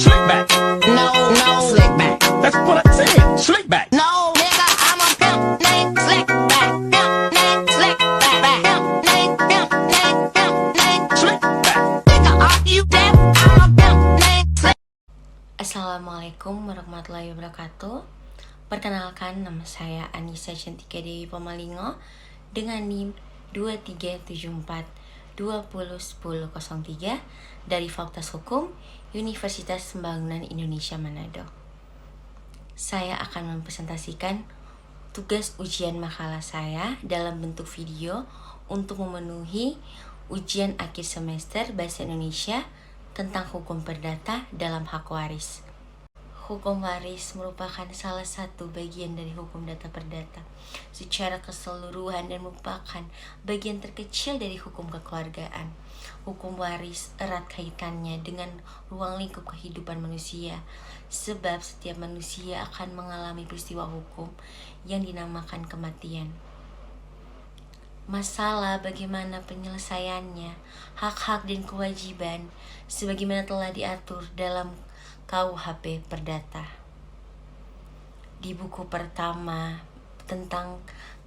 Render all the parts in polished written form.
Slick back. No, slick back. That's what I said. Slick back. No, nigga, I'm a pimp named Slick back. Pimp named Slick back. Pimp named Slick back. Nigga, are you deaf? I'm a pimp named Slick. Assalamualaikum warahmatullahi wabarakatuh. Perkenalkan, nama saya Anissa Cantika Dewi Pamalingo dengan NIM 2374201003 dari Fakultas Hukum Universitas Pembangunan Indonesia Manado. Saya akan mempresentasikan tugas ujian makalah saya dalam bentuk video untuk memenuhi ujian akhir semester Bahasa Indonesia tentang hukum perdata dalam hak waris. Hukum waris merupakan salah satu bagian dari hukum data perdata secara keseluruhan dan merupakan bagian terkecil dari hukum kekeluargaan. Hukum waris erat kaitannya dengan ruang lingkup kehidupan manusia, sebab setiap manusia akan mengalami peristiwa hukum yang dinamakan kematian. Masalah bagaimana penyelesaiannya, hak-hak dan kewajiban sebagaimana telah diatur dalam KUHP Perdata. Di buku pertama tentang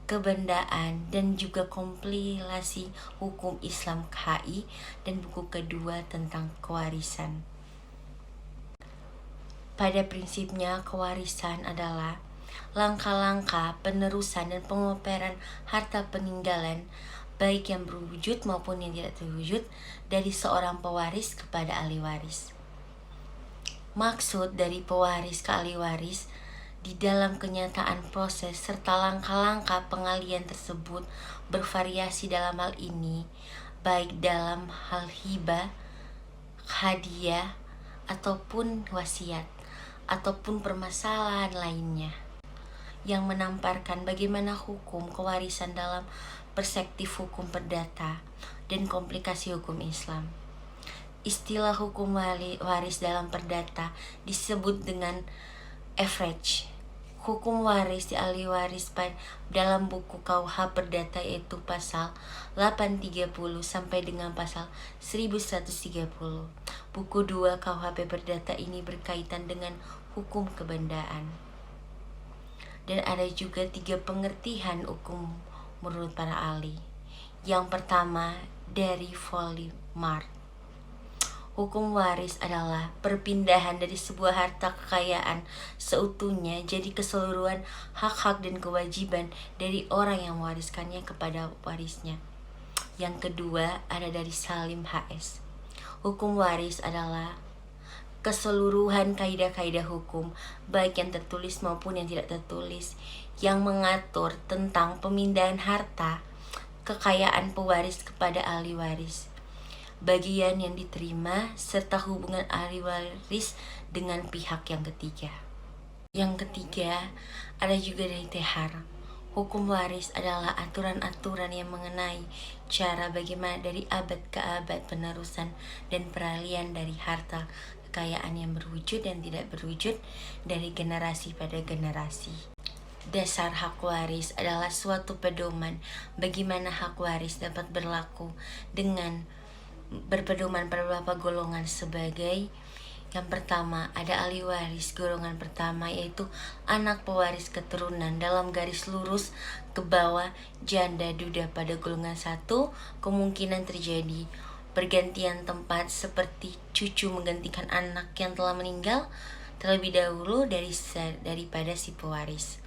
kebendaan dan juga kompilasi hukum Islam KHI dan buku kedua tentang kewarisan. Pada prinsipnya kewarisan adalah langkah-langkah penerusan dan pengoperan harta peninggalan baik yang berwujud maupun yang tidak terwujud dari seorang pewaris kepada ahli waris. Maksud dari pewaris ke ahli waris di dalam kenyataan proses serta langkah-langkah pengalian tersebut bervariasi dalam hal ini, baik dalam hal hibah, hadiah, ataupun wasiat, ataupun permasalahan lainnya, yang menamparkan bagaimana hukum kewarisan dalam perspektif hukum perdata dan komplikasi hukum Islam. Istilah hukum waris dalam perdata disebut dengan average. Hukum waris di ahli waris dalam buku KUH Perdata yaitu pasal 830 sampai dengan pasal 1130. Buku 2 KUHP Perdata ini berkaitan dengan hukum kebendaan. Dan ada juga 3 pengertian hukum menurut para ahli. Yang pertama dari Vollmar. Hukum waris adalah perpindahan dari sebuah harta kekayaan seutuhnya jadi keseluruhan hak-hak dan kewajiban dari orang yang mewariskannya kepada warisnya. Yang kedua ada dari Salim HS. Hukum waris adalah keseluruhan kaidah-kaidah hukum baik yang tertulis maupun yang tidak tertulis yang mengatur tentang pemindahan harta kekayaan pewaris kepada ahli waris, bagian yang diterima, serta hubungan ahli waris dengan pihak yang ketiga. Yang ketiga, ada juga dari Tehar. Hukum waris adalah aturan-aturan yang mengenai cara bagaimana dari abad ke abad penerusan dan peralihan dari harta kekayaan yang berwujud dan tidak berwujud dari generasi pada generasi. Dasar hak waris adalah suatu pedoman bagaimana hak waris dapat berlaku dengan berpedoman pada beberapa golongan sebagai yang pertama ada ahli waris golongan pertama yaitu anak pewaris keturunan dalam garis lurus ke bawah janda duda. Pada golongan 1 kemungkinan terjadi pergantian tempat seperti cucu menggantikan anak yang telah meninggal terlebih dahulu daripada si pewaris.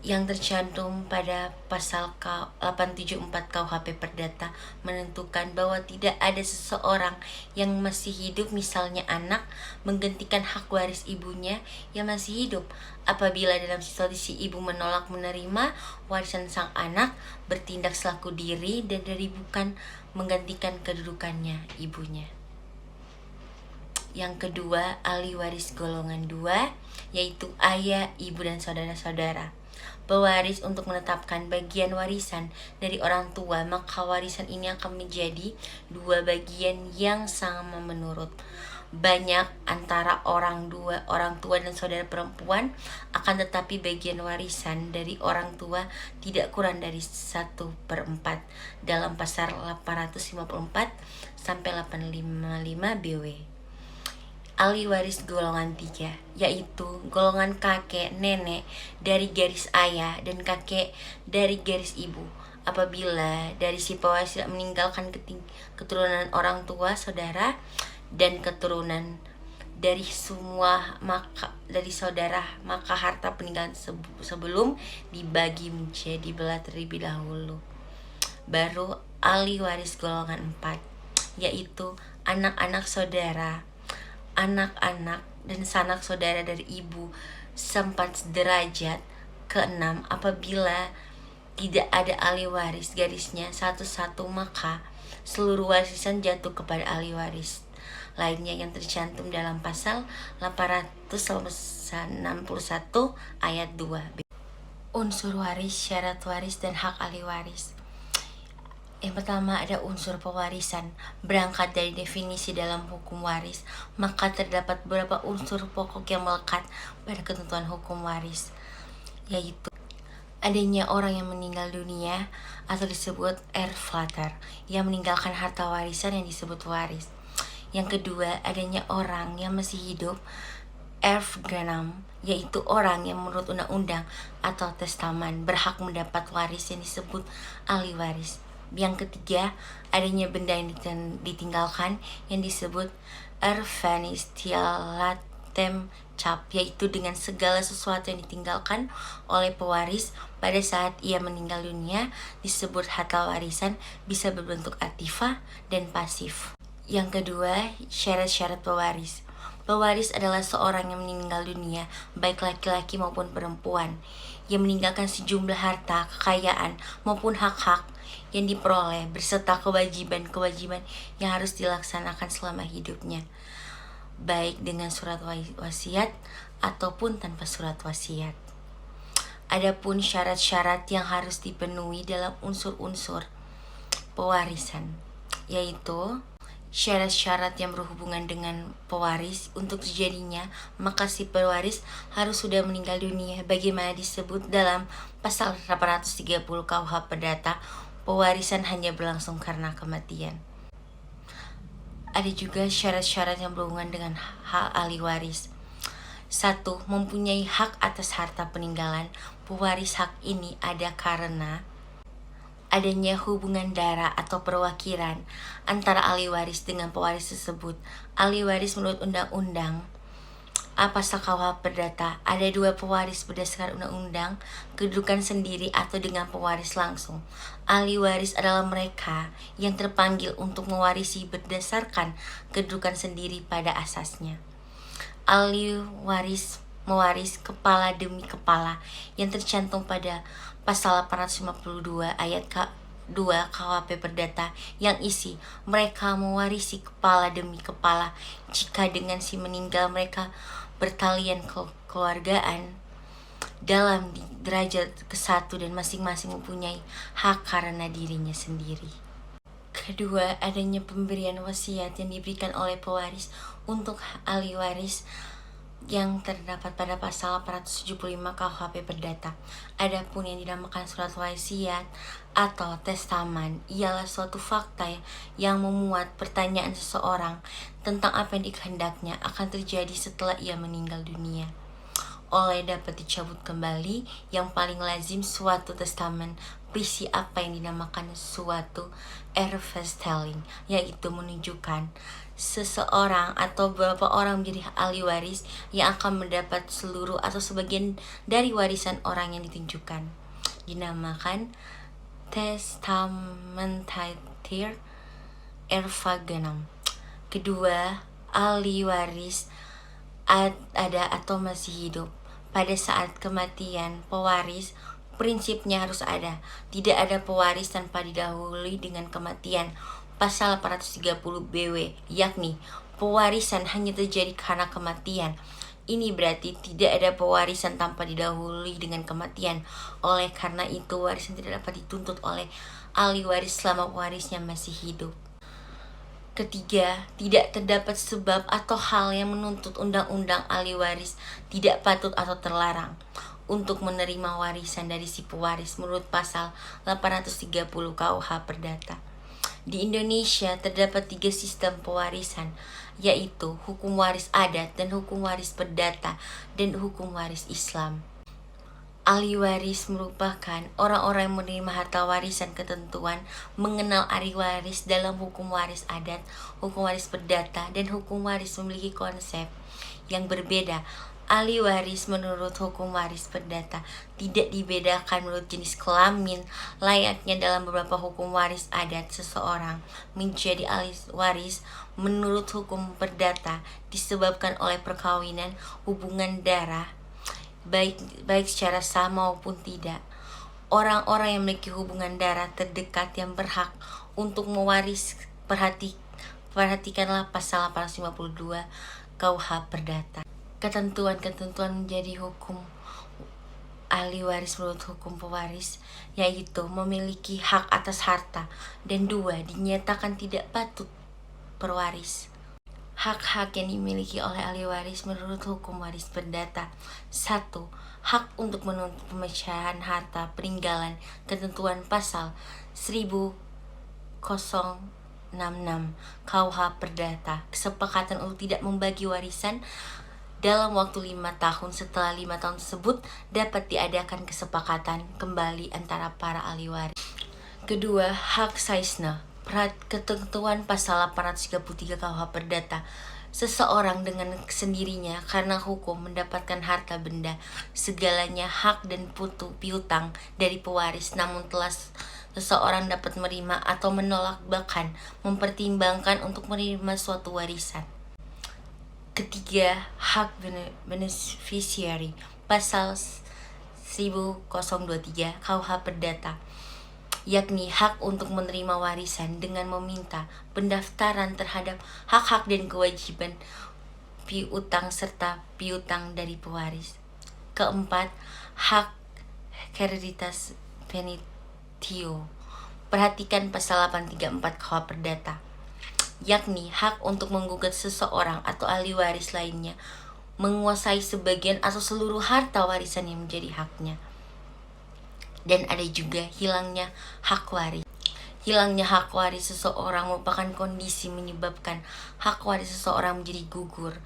Yang tercantum pada pasal 874 KUHP Perdata menentukan bahwa tidak ada seseorang yang masih hidup, misalnya anak, menggantikan hak waris ibunya yang masih hidup apabila dalam situasi ibu menolak menerima warisan sang anak, bertindak selaku diri dan dari bukan menggantikan kedudukannya ibunya. Yang kedua, ahli waris golongan 2 yaitu ayah, ibu, dan saudara-saudara. Pewaris untuk menetapkan bagian warisan dari orang tua, maka warisan ini akan menjadi 2 bagian yang sama menurut banyak antara orang tua dan saudara perempuan, akan tetapi bagian warisan dari orang tua tidak kurang dari 1/4 dalam pasal 854 sampai 855 BW. Ahli waris golongan 3, yaitu golongan kakek nenek dari garis ayah dan kakek dari garis ibu. Apabila dari si pewaris tidak meninggalkan keturunan orang tua, saudara, dan keturunan dari semua dari saudara, maka harta peninggalan sebelum dibagi menjadi belah terlebih dahulu. Baru ahli waris golongan 4, yaitu anak-anak saudara, anak-anak dan sanak saudara dari ibu sempat derajat ke-6. Apabila tidak ada ahli waris garisnya satu-satu, maka seluruh warisan jatuh kepada ahli waris lainnya yang tercantum dalam pasal 861 ayat 2. Unsur waris, syarat waris, dan hak ahli waris. Yang pertama ada unsur pewarisan. Berangkat dari definisi dalam hukum waris, maka terdapat beberapa unsur pokok yang melekat pada ketentuan hukum waris, yaitu adanya orang yang meninggal dunia atau disebut erflater, yang meninggalkan harta warisan yang disebut waris. Yang kedua, adanya orang yang masih hidup, erfgenam, yaitu orang yang menurut undang-undang atau testamen berhak mendapat waris yang disebut ahli waris. Yang ketiga, adanya benda yang ditinggalkan yang disebut erfanistialatem cap, yaitu dengan segala sesuatu yang ditinggalkan oleh pewaris pada saat ia meninggal dunia disebut harta warisan, bisa berbentuk aktiva dan pasif. Yang kedua, syarat-syarat pewaris. Pewaris adalah seorang yang meninggal dunia, baik laki-laki maupun perempuan, yang meninggalkan sejumlah harta, kekayaan, maupun hak-hak yang diperoleh beserta kewajiban-kewajiban yang harus dilaksanakan selama hidupnya, baik dengan surat wasiat ataupun tanpa surat wasiat. Adapun syarat-syarat yang harus dipenuhi dalam unsur-unsur pewarisan, yaitu syarat-syarat yang berhubungan dengan pewaris. Untuk terjadinya, maka si pewaris harus sudah meninggal dunia, bagaimana disebut dalam pasal 830 KUH Perdata. Pewarisan hanya berlangsung karena kematian. Ada juga syarat-syarat yang berhubungan dengan hak ahli waris. 1. Mempunyai hak atas harta peninggalan. Pewaris hak ini ada karena adanya hubungan darah atau perwakilan antara ahli waris dengan pewaris tersebut. Ahli waris menurut undang-undang pasal KUH Perdata, ada 2 pewaris berdasarkan undang-undang, kedudukan sendiri atau dengan pewaris langsung. Ahli waris adalah mereka yang terpanggil untuk mewarisi berdasarkan kedudukan sendiri pada asasnya. Ahli waris mewaris kepala demi kepala yang tercantum pada pasal 852 ayat 2 KUHP Perdata, yang isi mereka mewarisi kepala demi kepala jika dengan si meninggal mereka bertalian kekeluargaan dalam derajat ke-1 dan masing-masing mempunyai hak karena dirinya sendiri. Kedua, adanya pemberian wasiat yang diberikan oleh pewaris untuk ahli waris yang terdapat pada pasal 875 KUHP Perdata. Adapun yang dinamakan surat wasiat atau testamen ialah suatu fakta yang memuat pertanyaan seseorang tentang apa yang dikehendaknya akan terjadi setelah ia meninggal dunia, oleh dapat dicabut kembali. Yang paling lazim suatu testamen berisi apa yang dinamakan suatu erfstelling, yaitu menunjukkan seseorang atau beberapa orang menjadi ahli waris yang akan mendapat seluruh atau sebagian dari warisan orang yang ditunjukkan, dinamakan testamentatir erfagenam. Kedua, ahli waris ada atau masih hidup. Pada saat kematian pewaris, prinsipnya harus ada. Tidak ada pewaris tanpa didahului dengan kematian. Pasal 830 BW, yakni pewarisan hanya terjadi karena kematian. Ini berarti tidak ada pewarisan tanpa didahului dengan kematian. Oleh karena itu, warisan tidak dapat dituntut oleh ahli waris selama pewarisnya masih hidup. Ketiga, tidak terdapat sebab atau hal yang menuntut undang-undang ahli waris tidak patut atau terlarang untuk menerima warisan dari si pewaris menurut pasal 830 KUH Perdata. Di Indonesia terdapat 3 sistem pewarisan, yaitu hukum waris adat dan hukum waris perdata dan hukum waris Islam. Ahli waris merupakan orang-orang yang menerima harta warisan ketentuan mengenal ahli waris dalam hukum waris adat, hukum waris perdata, dan hukum waris memiliki konsep yang berbeda. Ahli waris menurut hukum waris perdata tidak dibedakan menurut jenis kelamin. Layaknya dalam beberapa hukum waris adat, seseorang menjadi ahli waris menurut hukum perdata disebabkan oleh perkawinan, hubungan darah, baik secara sah maupun tidak. Orang-orang yang memiliki hubungan darah terdekat yang berhak untuk mewaris, perhatikanlah pasal 852 KUH Perdata. Ketentuan-ketentuan menjadi hukum ahli waris menurut hukum pewaris, yaitu memiliki hak atas harta, dan 2, dinyatakan tidak patut berwaris. Hak-hak yang dimiliki oleh ahli waris menurut hukum waris perdata. 1. Hak untuk menuntut pemecahan harta peninggalan ketentuan pasal 1066 KUH Perdata. Kesepakatan untuk tidak membagi warisan dalam waktu 5 tahun. Setelah 5 tahun tersebut dapat diadakan kesepakatan kembali antara para ahli waris. Kedua, hak saisna. Ketentuan pasal 833 KUH Perdata. Seseorang dengan sendirinya karena hukum mendapatkan harta benda, segalanya hak dan piutang dari pewaris, namun telah seseorang dapat menerima atau menolak, bahkan mempertimbangkan untuk menerima suatu warisan. Ketiga, hak beneficiary. Pasal 1023 KUH Perdata, yakni hak untuk menerima warisan dengan meminta pendaftaran terhadap hak-hak dan kewajiban piutang serta piutang dari pewaris. Keempat, hak hereditas penitio. Perhatikan pasal 834 KUH Perdata, yakni hak untuk menggugat seseorang atau ahli waris lainnya menguasai sebagian atau seluruh harta warisan yang menjadi haknya. Dan ada juga hilangnya hak waris. Hilangnya hak waris seseorang merupakan kondisi menyebabkan hak waris seseorang menjadi gugur.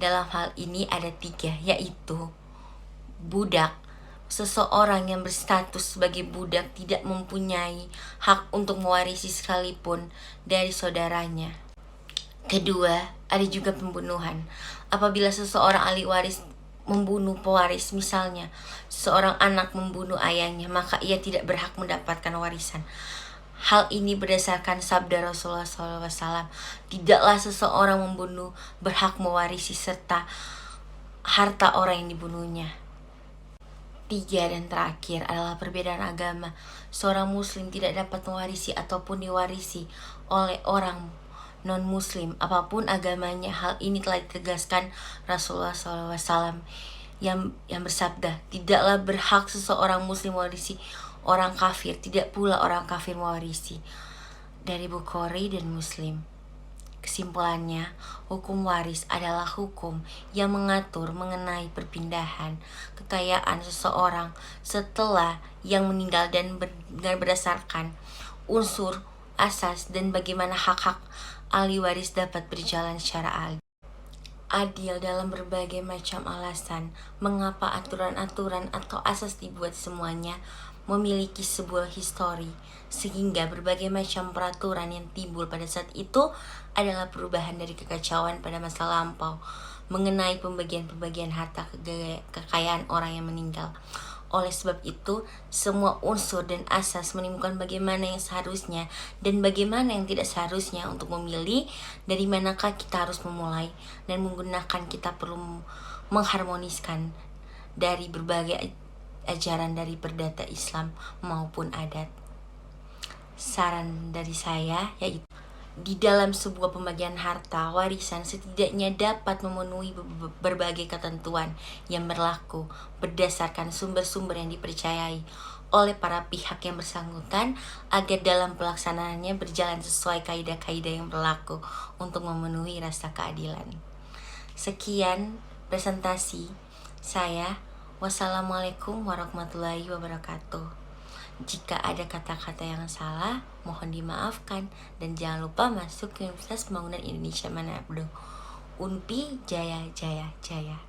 Dalam hal ini ada 3, yaitu budak. Seseorang yang berstatus sebagai budak tidak mempunyai hak untuk mewarisi sekalipun dari saudaranya. Kedua, ada juga pembunuhan. Apabila seseorang ahli waris membunuh pewaris, misalnya seorang anak membunuh ayahnya, maka ia tidak berhak mendapatkan warisan. Hal ini berdasarkan sabda Rasulullah SAW, tidaklah seseorang membunuh berhak mewarisi serta harta orang yang dibunuhnya. 3 dan terakhir adalah perbedaan agama. Seorang muslim tidak dapat mewarisi ataupun diwarisi oleh orang non-muslim apapun agamanya. Hal ini telah ditegaskan Rasulullah SAW yang bersabda, tidaklah berhak seseorang muslim mewarisi orang kafir, tidak pula orang kafir mewarisi. Dari Bukhari dan Muslim. Kesimpulannya, hukum waris adalah hukum yang mengatur mengenai perpindahan kekayaan seseorang setelah yang meninggal dan berdasarkan unsur asas dan bagaimana hak-hak ahli waris dapat berjalan secara adil dalam berbagai macam alasan. Mengapa aturan-aturan atau asas dibuat semuanya memiliki sebuah histori, sehingga berbagai macam peraturan yang timbul pada saat itu adalah perubahan dari kekacauan pada masa lampau mengenai pembagian-pembagian harta kekayaan orang yang meninggal. Oleh sebab itu, semua unsur dan asas menimbulkan bagaimana yang seharusnya dan bagaimana yang tidak seharusnya untuk memilih dari manakah kita harus memulai, dan menggunakan kita perlu mengharmoniskan dari berbagai ajaran dari perdata Islam maupun adat. Saran dari saya yaitu di dalam sebuah pembagian harta warisan setidaknya dapat memenuhi berbagai ketentuan yang berlaku berdasarkan sumber-sumber yang dipercayai oleh para pihak yang bersangkutan agar dalam pelaksanaannya berjalan sesuai kaidah-kaidah yang berlaku untuk memenuhi rasa keadilan. Sekian presentasi saya. Wassalamualaikum warahmatullahi wabarakatuh. Jika ada kata-kata yang salah, mohon dimaafkan. Dan jangan lupa masuk ke Universitas Pembangunan Indonesia Manado. UNPI Jaya Jaya Jaya.